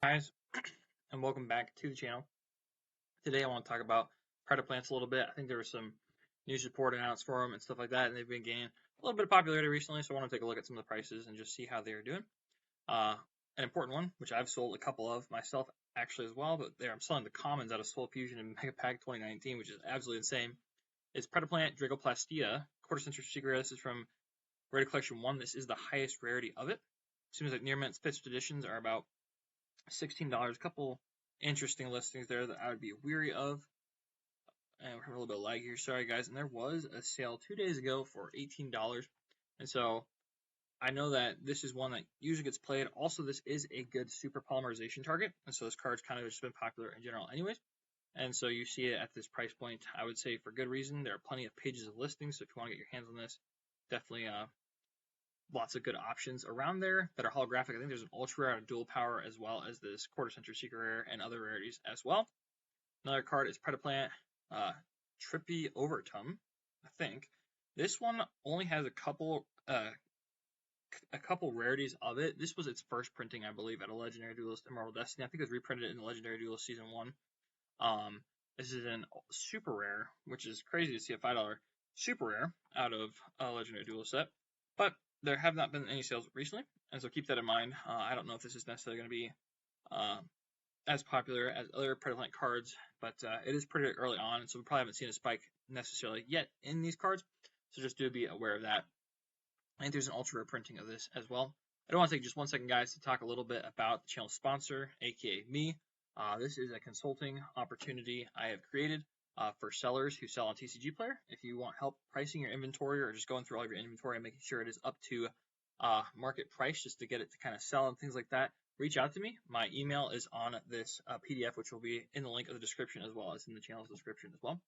Guys, and welcome back to the channel. Today I want to talk about Predaplants a little bit. I think there was some news report announced for them and stuff like that, and they've been gaining a little bit of popularity recently, so I want to take a look at some of the prices and just see how they are doing. Uh, an important one, which I've sold a couple of myself actually as well, but there I'm selling the commons out of Soul Fusion and Mega Pack 2019, which is absolutely insane. It's Predaplant Dragostapelia, quarter century secret. This is from Rarity Collection 1. This is the highest rarity of it. Seems like near mint fifth editions are about $16. A couple interesting listings there that I would be weary of. And we're having a little bit of lag here. Sorry, guys. And there was a sale 2 days ago for $18. And so I know that this is one that usually gets played. Also, this is a good super polymerization target. And so this card's kind of just been popular in general anyways. And so you see it at this price point, I would say for good reason. There are plenty of pages of listings. So if you want to get your hands on this, definitely lots of good options around there that are holographic. I think there's an ultra rare out of dual power as well as this quarter century secret rare and other rarities as well. Another card is Predaplant Trippy Overtum, I think. This one only has a couple rarities of it. This was its first printing, I believe, at a Legendary Duelist Immortal Destiny. I think it was reprinted in the Legendary Duelist Season 1. This is an super rare, which is crazy to see a $5 super rare out of a Legendary Duelist set. But there have not been any sales recently, and so keep that in mind. I don't know if this is necessarily going to be as popular as other Predaplant cards, but it is pretty early on, and so we probably haven't seen a spike necessarily yet in these cards, so just do be aware of that. I think there's an ultra rare printing of this as well. I don't want to take just 1 second, guys, to talk a little bit about the channel sponsor, aka me. This is a consulting opportunity I have created for sellers who sell on TCG Player. If you want help pricing your inventory or just going through all of your inventory and making sure it is up to market price just to get it to kind of sell and things like that, reach out to me. My email is on this PDF, which will be in the link of the description as well as in the channel's description as well.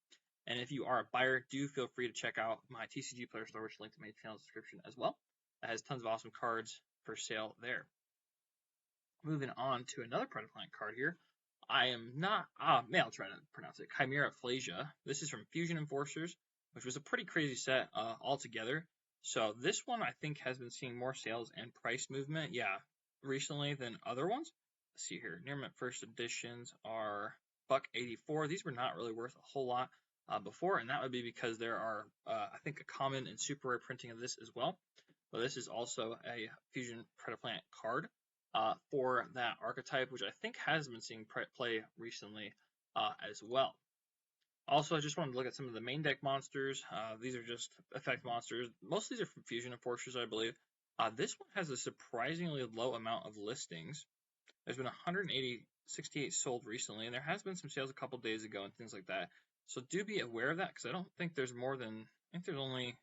And if you are a buyer, do feel free to check out my TCG Player store, which is linked in my channel's description as well. It has tons of awesome cards for sale there. Moving on to another Predaplant card here. I am not, I'll try to pronounce it, Chimerafflesia. This is from Fusion Enforcers, which was a pretty crazy set altogether. So this one, I think, has been seeing more sales and price movement, recently than other ones. Let's see here. Near mint first editions are $1.84. These were not really worth a whole lot before, and that would be because there are, I think, a common and super rare printing of this as well. But this is also a Fusion Predaplant card for that archetype, which I think has been seeing play recently as well. Also, I just wanted to look at some of the main deck monsters. These are just effect monsters. Most of these are from Fusion Enforcers, I believe. This one has a surprisingly low amount of listings. There's been 168 sold recently, and there has been some sales a couple days ago and things like that. So do be aware of that, because I don't think there's more than, I think there's only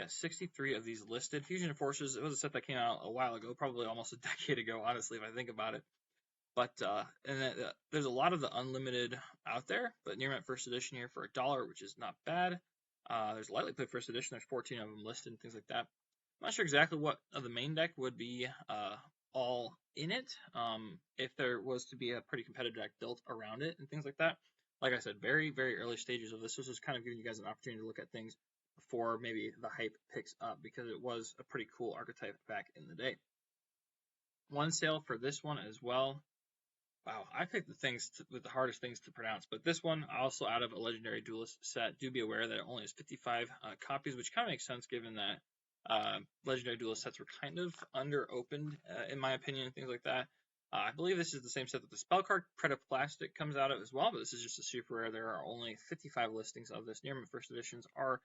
63 of these listed. Fusion Enforcers, it was a set that came out a while ago, probably almost a decade ago, honestly, if I think about it. But there's a lot of the unlimited out there, but near mint first edition here for $1, which is not bad. There's lightly played first edition. There's 14 of them listed and things like that. I'm not sure exactly what of the main deck would be all in it. If there was to be a pretty competitive deck built around it and things like that. Like I said, very, very early stages of this. This is kind of giving you guys an opportunity to look at things before maybe the hype picks up, because it was a pretty cool archetype back in the day. One sale for this one as well. Wow, I picked with the hardest things to pronounce, but this one also out of a Legendary Duelist set. Do be aware that it only has 55 copies, which kind of makes sense given that Legendary Duelist sets were kind of under-opened, in my opinion, and things like that. I believe this is the same set that the spell card Predaplant comes out of as well, but this is just a super rare. There are only 55 listings of this. Near mint first editions are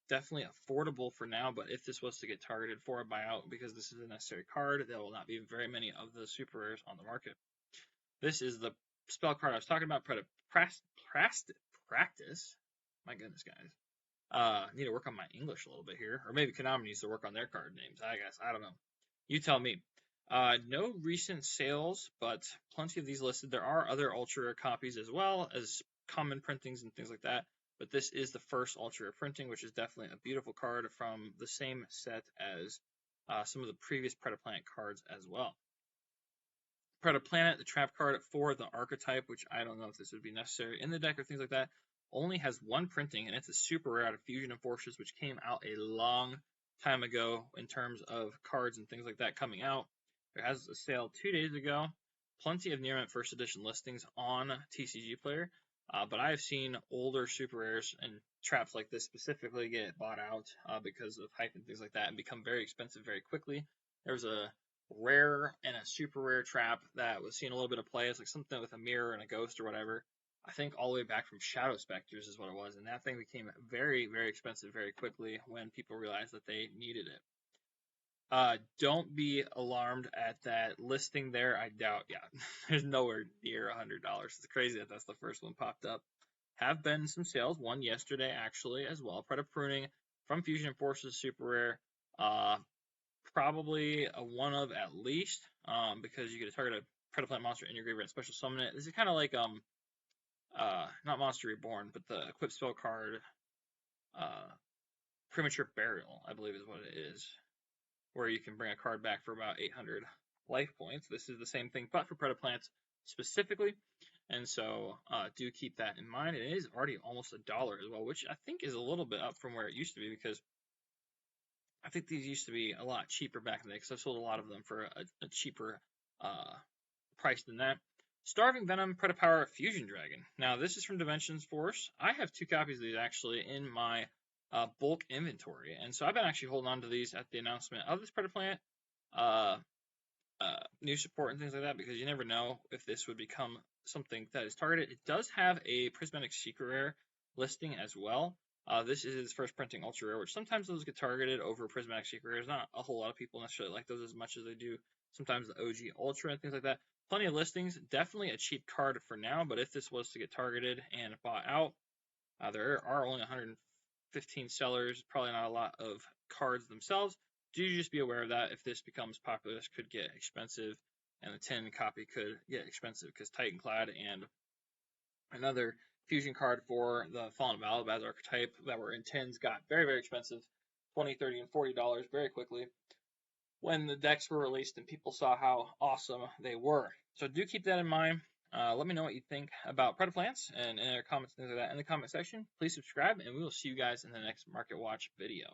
definitely affordable for now, but if this was to get targeted for a buyout, because this is a necessary card, there will not be very many of the super rares on the market. This is the spell card I was talking about, Practice. My goodness, guys. Need to work on my English a little bit here, or maybe Konami needs to work on their card names, I guess. I don't know. You tell me. No recent sales, but plenty of these listed. There are other ultra rare copies as well as common printings and things like that. But this is the first ultra rare printing, which is definitely a beautiful card from the same set as some of the previous Predaplant cards as well. Predaplanet, the trap card for the archetype, which I don't know if this would be necessary in the deck or things like that, only has one printing, and it's a super rare out of Fusion Enforcers, which came out a long time ago in terms of cards and things like that coming out. There has a sale 2 days ago. plenty of near mint first edition listings on TCG Player, but I have seen older super rares and traps like this specifically get bought out because of hype and things like that and become very expensive very quickly. There was a rare and a super rare trap that was seeing a little bit of play. It's like something with a mirror and a ghost or whatever. I think all the way back from Shadow Specters is what it was, and that thing became very, very expensive very quickly when people realized that they needed it. Don't be alarmed at that listing there. I doubt, yeah, there's nowhere near $100. It's crazy that that's the first one popped up. Have been some sales, one yesterday actually as well. Predaplant from Fusion Forces, super rare. Probably a one of at least, because you get to target a Predaplant monster in your graveyard, special summon it. This is kind of like not Monster Reborn, but the equip spell card, Premature Burial, I believe is what it is, where you can bring a card back for about 800 life points. This is the same thing, but for Predaplants specifically, and so do keep that in mind. It is already almost $1 as well, which I think is a little bit up from where it used to be, because I think these used to be a lot cheaper back in the day, because I've sold a lot of them for a cheaper price than that. Starving Venom, Predapower, Fusion Dragon. Now, this is from Dimensions Force. I have 2 copies of these actually in my bulk inventory, and so I've been actually holding on to these at the announcement of this Predaplant, new support and things like that, because you never know if this would become something that is targeted. It does have a Prismatic Secret Rare listing as well. This is its first printing ultra rare, which sometimes those get targeted over Prismatic Secret Rares. Not a whole lot of people necessarily like those as much as they do sometimes the OG Ultra and things like that. Plenty of listings, definitely a cheap card for now, but if this was to get targeted and bought out, there are only 115 sellers, probably not a lot of cards themselves. Do just be aware of that. If this becomes popular, this could get expensive, and the 10 copy could get expensive, because Titanclad and another fusion card for the Fallen of Alabaz archetype that were in 10s got very, very expensive, $20, $30, and $40 very quickly when the decks were released and people saw how awesome they were. So do keep that in mind. Let me know what you think about Predaplants and in our comments, things like that, in the comment section. Please subscribe, and we will see you guys in the next Market Watch video.